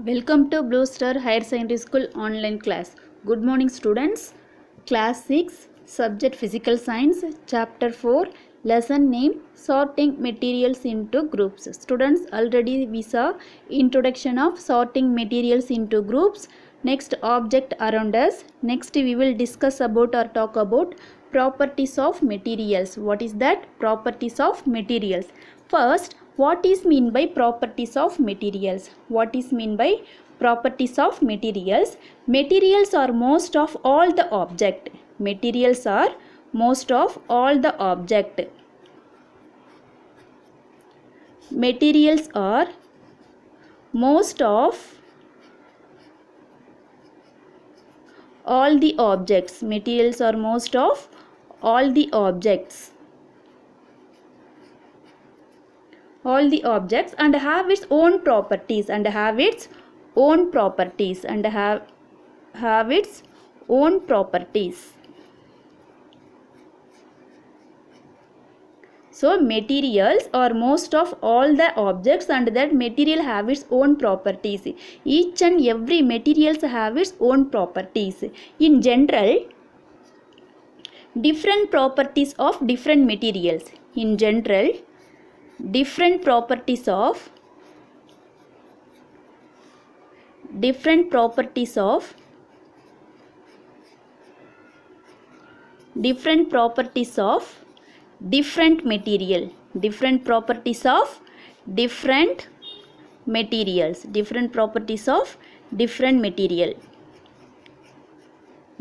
Welcome to Blue Star Higher Secondary School online class. Good morning students. Class 6, subject Physical Science, Chapter 4, lesson name Sorting Materials into Groups. Students, already we saw introduction of sorting materials into groups. Next, object around us. Next, we will discuss about or talk about properties of materials. What is that? Properties of materials. First, what is mean by properties of materials? What is mean by properties of materials? Materials are most of all the object. Materials are most of all the object. Materials are most of all the objects. Materials are most of all the objects. All the objects and have its own properties and have its own properties and have its own properties. So materials are most of all the objects and that material have its own properties. Each and every materials have its own properties. In general, different properties of different materials. In general, different properties of different material, different properties of different materials, different properties of different material.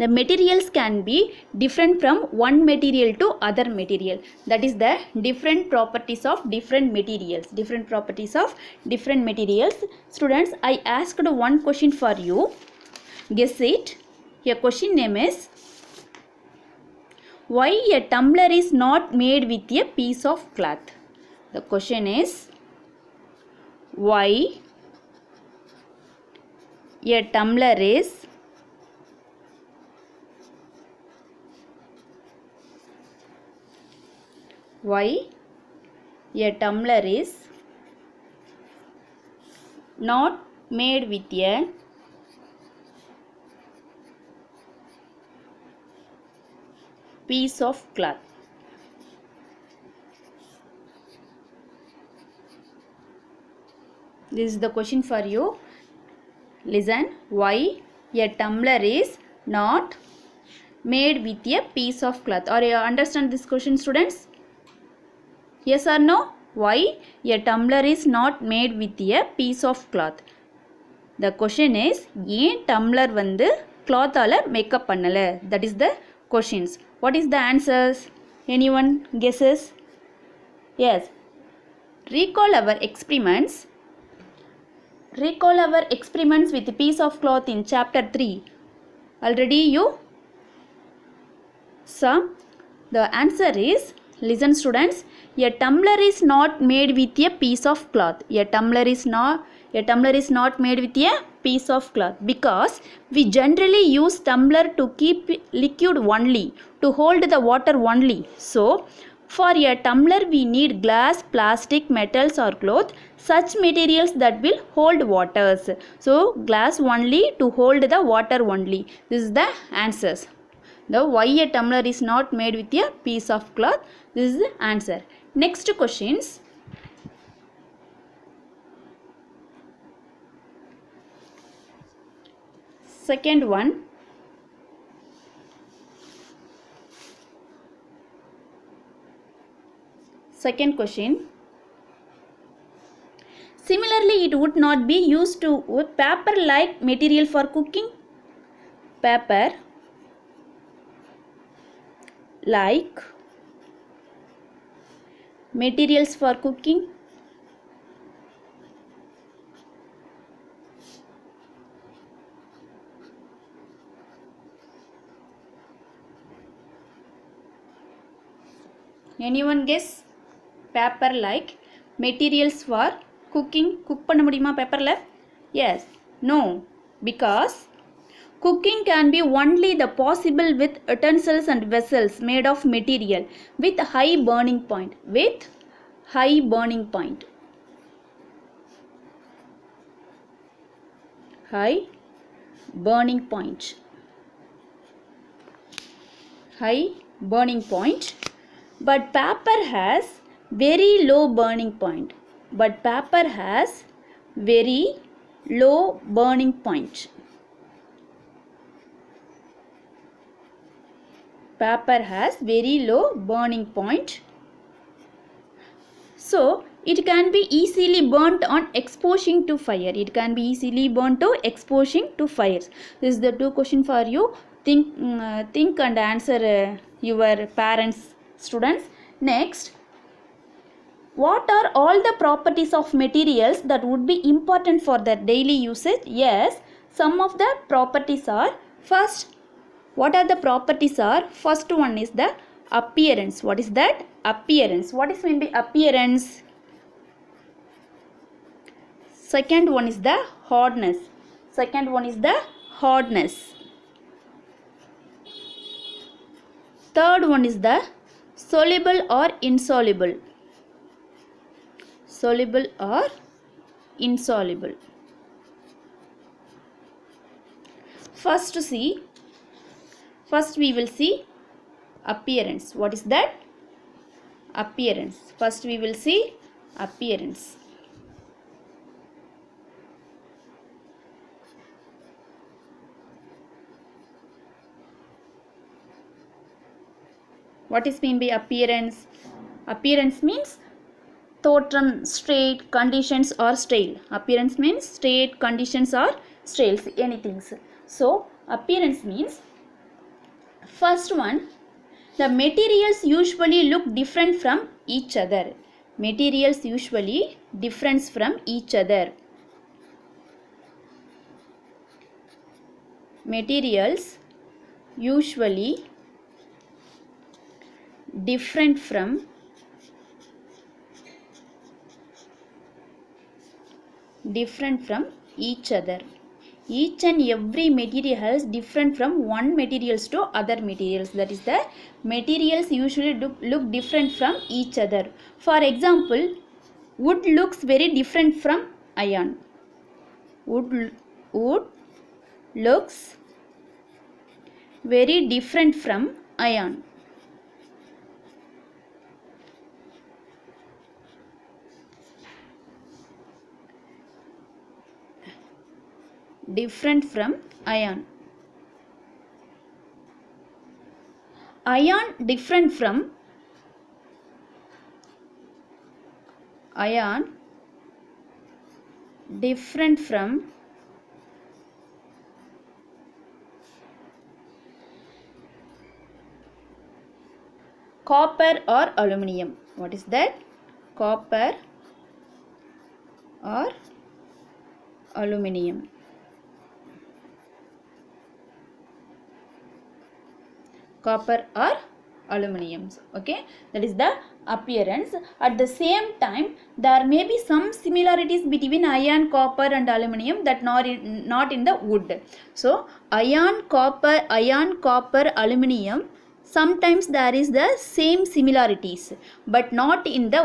The materials can be different from one material to other material. That is the different properties of different materials. Different properties of different materials. Students, I asked one question for you. Guess it. Your question name is, why a tumbler is not made with a piece of cloth? The question is, why a tumbler is not made with a piece of cloth. This is the question for you. Listen, why a tumbler is not made with a piece of cloth? Or you understand this question, students? Yes or no? Why a tumbler is not made with a piece of cloth? The question is, ஏன் tumbler வந்து cloth ஆல makeup பண்ணல? That is the questions. What is the answers? Anyone guesses? Yes. Recall our experiments with a piece of cloth in chapter 3. Already you saw. The answer is, listen students, a tumbler is not made with a piece of cloth. A tumbler is not made with a piece of cloth because we generally use tumbler to keep liquid only, to hold the water only. So for a tumbler we need glass, plastic, metals or cloth, such materials that will hold waters. So glass only to hold the water only. This is the answers. The why a tumbler is not made with a piece of cloth. This is the answer. Next questions. Second one. Second question. Similarly, it would not be used to paper-like material for cooking. Paper-like materials for cooking. Anyone guess? Paper like materials for cooking. Cook பண்ண முடியுமா paperல? Yes. No. Because cooking can be only the possible with utensils and vessels made of material with high burning point. high burning point. High burning point. But paper has very low burning point. But paper has very low burning point. Paper has very low burning point. So it can be easily burnt on exposing to fire. It can be easily burnt to exposing to fires. This is the two question for you. Think and answer your parents, students. Next, what are all the properties of materials that would be important for their daily usage? Yes, some of the properties are, first, what are the properties are? First one is the appearance. What is that? Appearance. What is meant by appearance? Second one is the hardness. Second one is the hardness. Third one is the soluble or insoluble. Soluble or insoluble. First we will see appearance. What is that? Appearance. First we will see appearance. What is mean by appearance? Appearance means totrum, state, conditions or style. Appearance means state, conditions or styles, anything. So appearance means, first one, the materials usually look different from each other. Materials usually different from each other. Materials usually different from each other. Each and every material is different from one materials to other materials. That is, the materials usually look different from each other. For example, wood looks very different from iron. Wood looks very different from iron. Different from iron. Iron different from copper or aluminium. What is that? Copper or aluminium. Copper or aluminium. Okay, that is the appearance. At the same time, there may be some similarities between iron, copper and aluminium that not in the wood. So iron, copper, aluminium, sometimes there is the same similarities, but not in the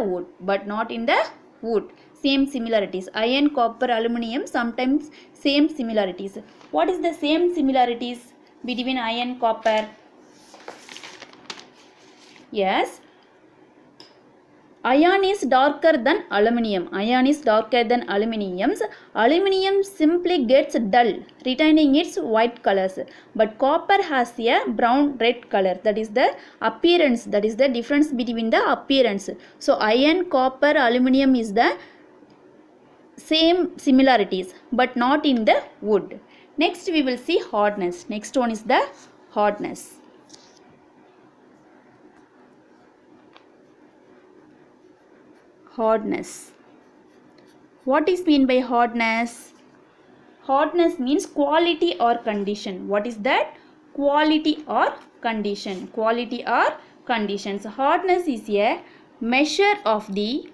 wood. Same similarities. Iron, copper, aluminium, sometimes same similarities. What is the same similarities between iron, copper? Yes, iron is darker than aluminium. Iron is darker than aluminium. Aluminium simply gets dull, retaining its white colors. But copper has a brown red color. That is the appearance. That is the difference between the appearance. So iron, copper, aluminium is the same similarities, but not in the wood. Next we will see hardness. Next one is the hardness. Hardness. What is mean by hardness? Hardness means quality or condition. What is that? Quality or condition. Quality or conditions. Hardness is a measure of the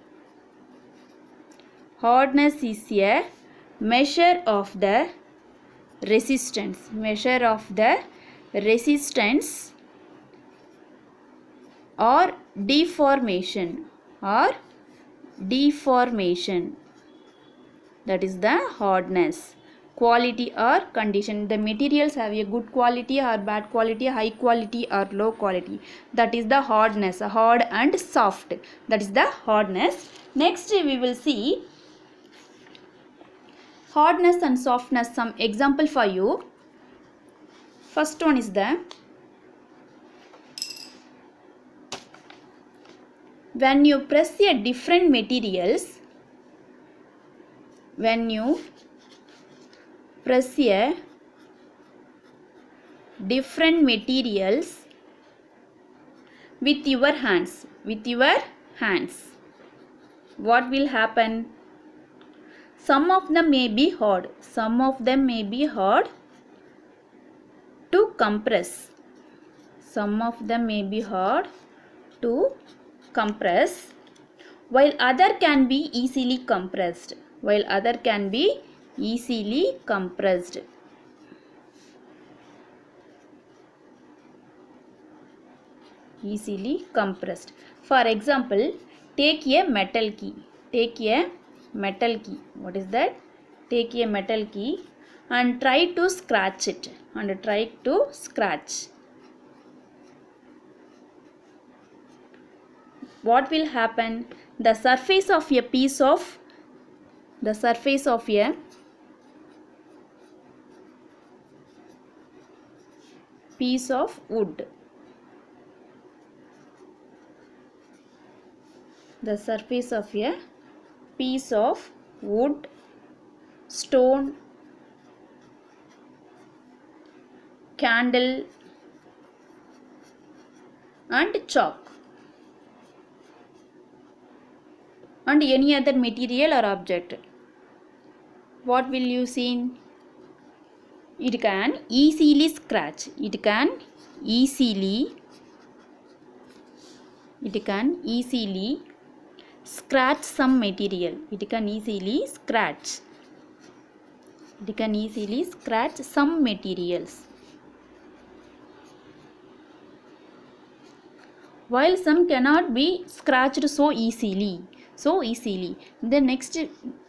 resistance. Measure of the resistance or deformation. That is the hardness. quality or condition. The materials have a good quality or bad quality, high quality or low quality. That is the hardness, hard and soft. That is the hardness. Next we will see hardness and softness. Some example for you. First one is the when you press a different materials, when you press a different materials with your hands, what will happen? Some of them may be hard, to compress. Some of them may be hard to compress, while other can be easily compressed. For example, take a metal key. What is that? Take a metal key and try to scratch it. What will happen? The surface of a piece of wood, stone, candle and chalk and any other material or object. What will you see? It can easily scratch. It can easily scratch some material. Some materials. While some cannot be scratched so easily. Then next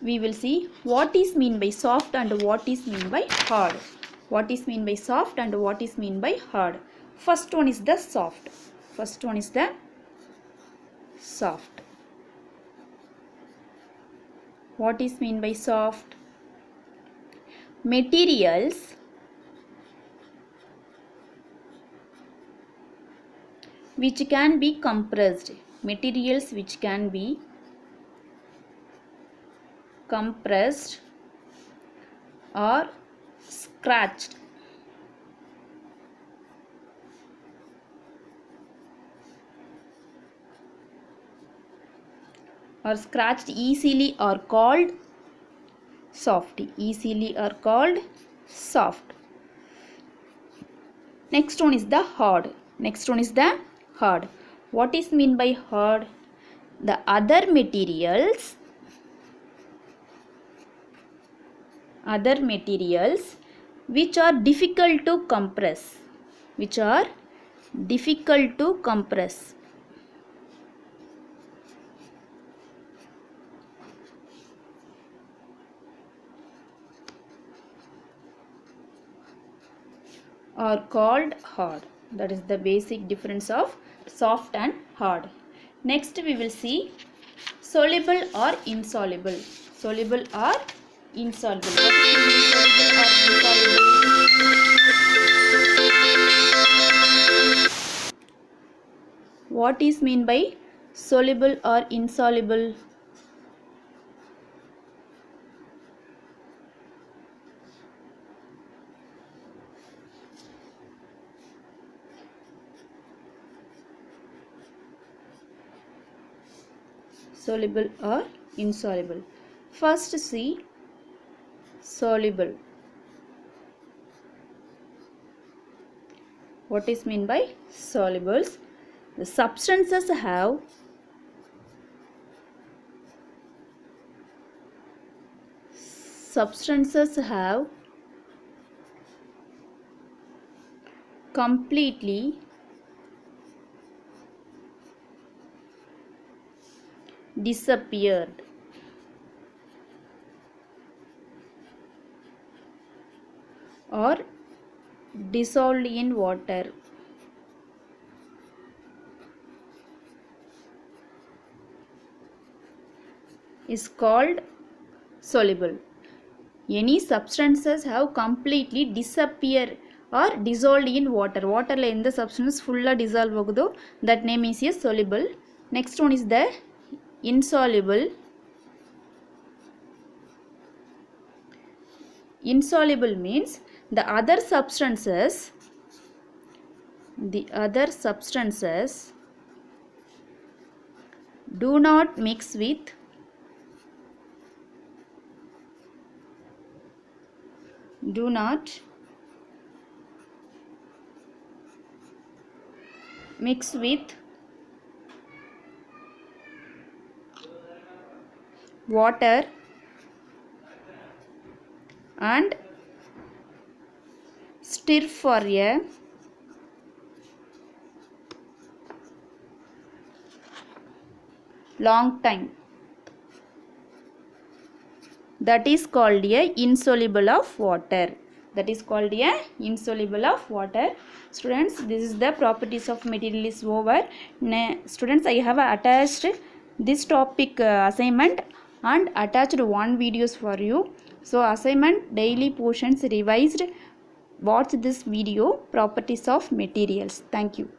we will see what is mean by soft and what is mean by hard. First one is the soft. What is mean by soft? Materials which can be compressed. Or scratched. Easily are called soft. Next one is the hard. What is mean by hard? The other materials which are difficult to compress. Are called hard. That is the basic difference of soft and hard. Next we will see soluble or insoluble. What is mean by soluble or insoluble? What is mean by soluble or insoluble? Soluble or insoluble. First see soluble. What is mean by solubles? The substances have completely disappeared. or dissolved in water is called soluble. Any substances have completely disappear or dissolved in water. Water la endha substance full dissolve agudho, that name is a soluble. Next one is the insoluble. Insoluble means the other substances do not mix with water and stir for a long time. That is called a insoluble of water. Students, this is the properties of material is over. Students, I have attached this topic assignment and attached one videos for you. So assignment daily portions revised. Watch this video, properties of materials. Thank you.